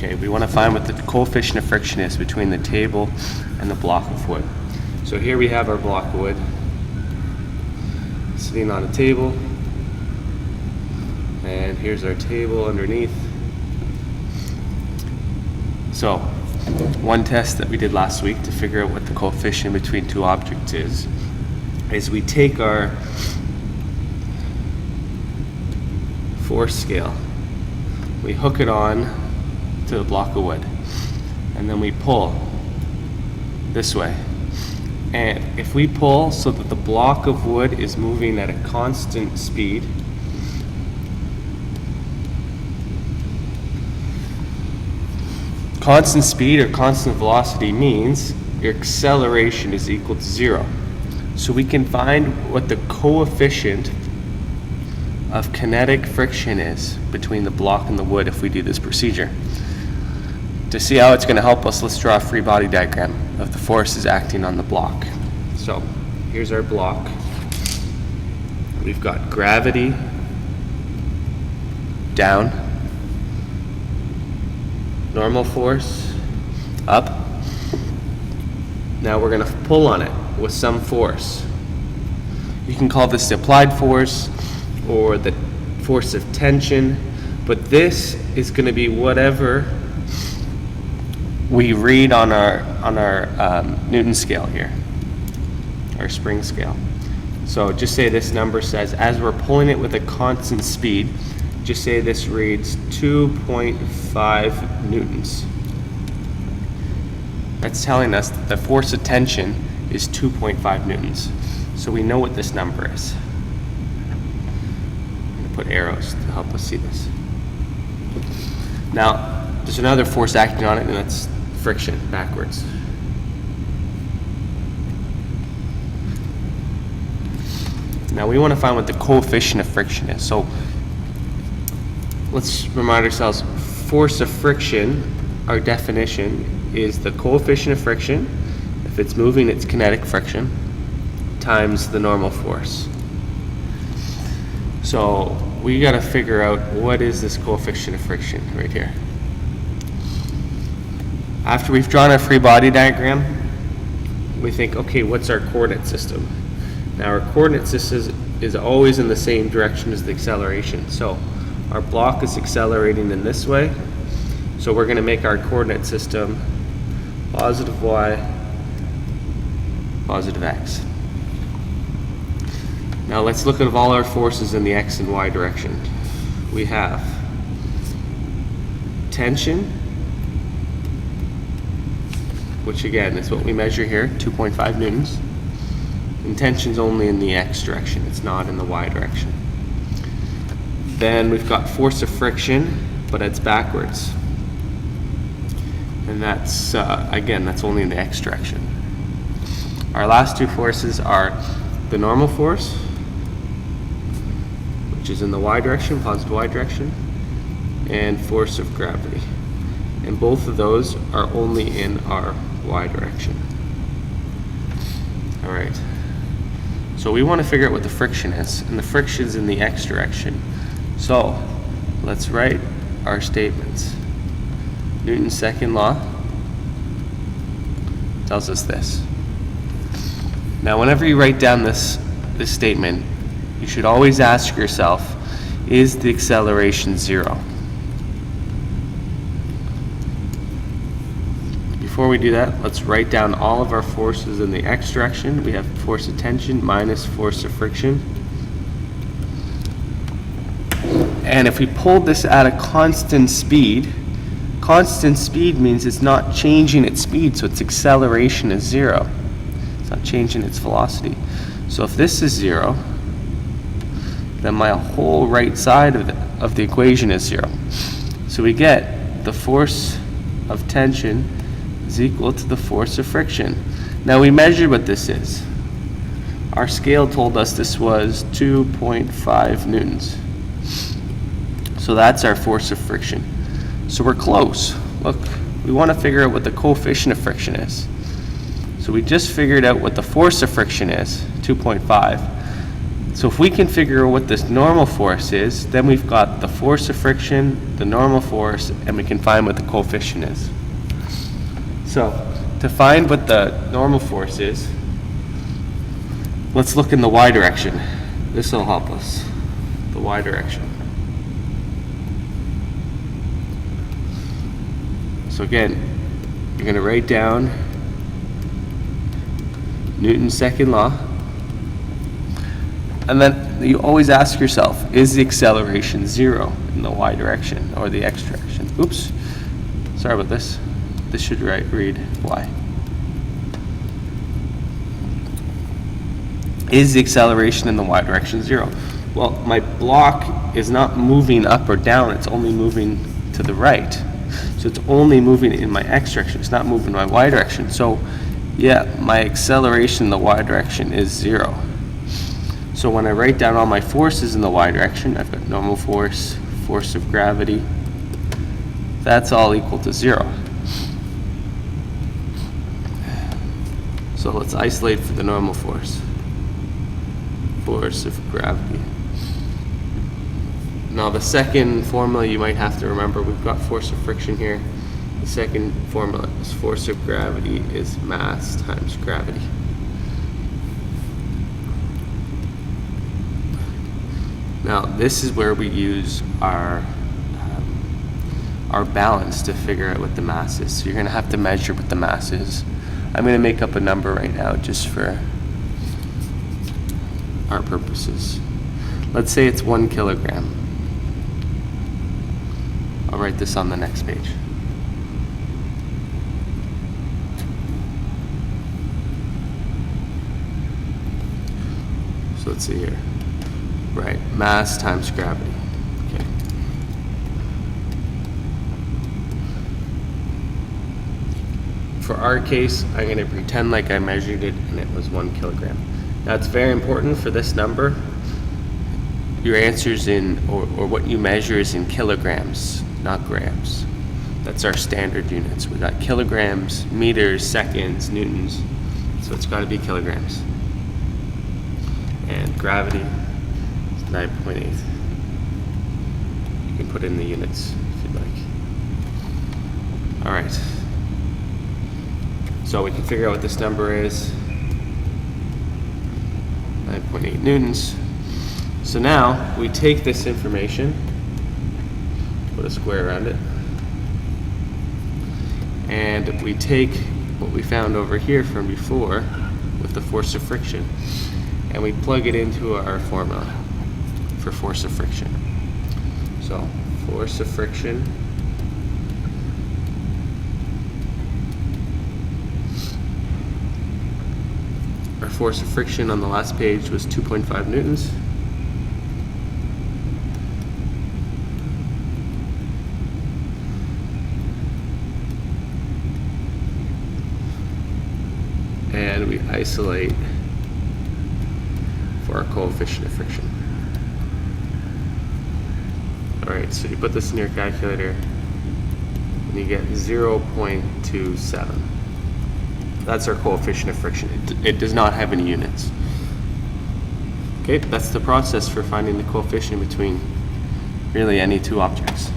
Okay, we want to find what the coefficient of friction is between the table and the block of wood. So here we have our block of wood sitting on a table, and here's our table underneath. So one test that we did last week to figure out what the coefficient between two objects is we take our force scale, we hook it on to the block of wood, and then we pull this way. And if we pull so that the block of wood is moving at a constant speed, constant speed or constant velocity means your acceleration is equal to 0. So we can find what the coefficient of kinetic friction is between the block and the wood if we do this procedure. To see how it's going to help us, let's draw a free body diagram of the forces acting on the block. So here's our block. We've got gravity down, normal force up. Now we're going to pull on it with some force. You can call this the applied force or the force of tension, but this is going to be whatever we read on our Newton scale here, our spring scale. So just say this number says, as we're pulling it with a constant speed, just say this reads 2.5 newtons. That's telling us that the force of tension is 2.5 newtons. So we know what this number is. I'm going to put arrows to help us see this. Now, there's another force acting on it, and that's friction, backwards. Now we want to find what the coefficient of friction is. So let's remind ourselves, force of friction, our definition is the coefficient of friction, if it's moving it's kinetic friction, times the normal force. So we got to figure out what is this coefficient of friction right here. After we've drawn our free body diagram, we think, okay, what's our coordinate system? Now our coordinate system is always in the same direction as the acceleration. So our block is accelerating in this way. So we're going to make our coordinate system positive y, positive x. Now let's look at all our forces in the x and y direction. We have tension, which again is what we measure here, 2.5 newtons. And tension's only in the x direction, it's not in the y direction. Then we've got force of friction, but it's backwards. And that's, again, that's only in the x direction. Our last two forces are the normal force, which is in the y direction, positive y direction, and force of gravity. And both of those are only in our y direction. All right. So we want to figure out what the friction is, and the friction is in the x direction. So let's write our statements. Newton's second law tells us this. Now whenever you write down this statement, you should always ask yourself, is the acceleration 0? Before we do that, let's write down all of our forces in the x direction. We have force of tension minus force of friction. And if we pulled this at a constant speed means it's not changing its speed, so its acceleration is 0. It's not changing its velocity. So if this is 0, then my whole right side of the equation is 0. So we get the force of tension is equal to the force of friction. Now we measured what this is. Our scale told us this was 2.5 newtons. So that's our force of friction. So we're close. Look, we want to figure out what the coefficient of friction is. So we just figured out what the force of friction is, 2.5. So if we can figure out what this normal force is, then we've got the force of friction, the normal force, and we can find what the coefficient is. So to find what the normal force is, let's look in the y direction. This will help us. The y direction. So again, you're going to write down Newton's second law. And then you always ask yourself, is the acceleration 0 in the y direction or the x direction? Oops, sorry about this. This should read y. Is the acceleration in the y direction 0? Well, my block is not moving up or down, it's only moving to the right. So it's only moving in my x direction, it's not moving in my y direction. So yeah, my acceleration in the y direction is 0. So when I write down all my forces in the y direction, I've got normal force, force of gravity, that's all equal to 0. So let's isolate for the normal force. Force of gravity. Now the second formula you might have to remember, we've got force of friction here. The second formula is force of gravity is mass times gravity. Now this is where we use our balance to figure out what the mass is. So you're going to have to measure what the mass is. I'm going to make up a number right now just for our purposes. Let's say it's 1 kilogram. I'll write this on the next page. So let's see here. Right, mass times gravity. Okay. For our case, I'm going to pretend like I measured it and it was 1 kilogram. Now it's very important for this number, your answer's in, or what you measure is in kilograms, not grams. That's our standard units. We got kilograms, meters, seconds, newtons, so it's got to be kilograms. And gravity is 9.8. You can put in the units if you'd like. All right. So we can figure out what this number is. 9.8 newtons. So now we take this information, put a square around it, and we take what we found over here from before with the force of friction, and we plug it into our formula for force of friction. So force of friction force of friction on the last page was 2.5 newtons. And we isolate for our coefficient of friction. Alright, so you put this in your calculator and you get 0.27. That's our coefficient of friction. It does not have any units. Okay, that's the process for finding the coefficient between really any two objects.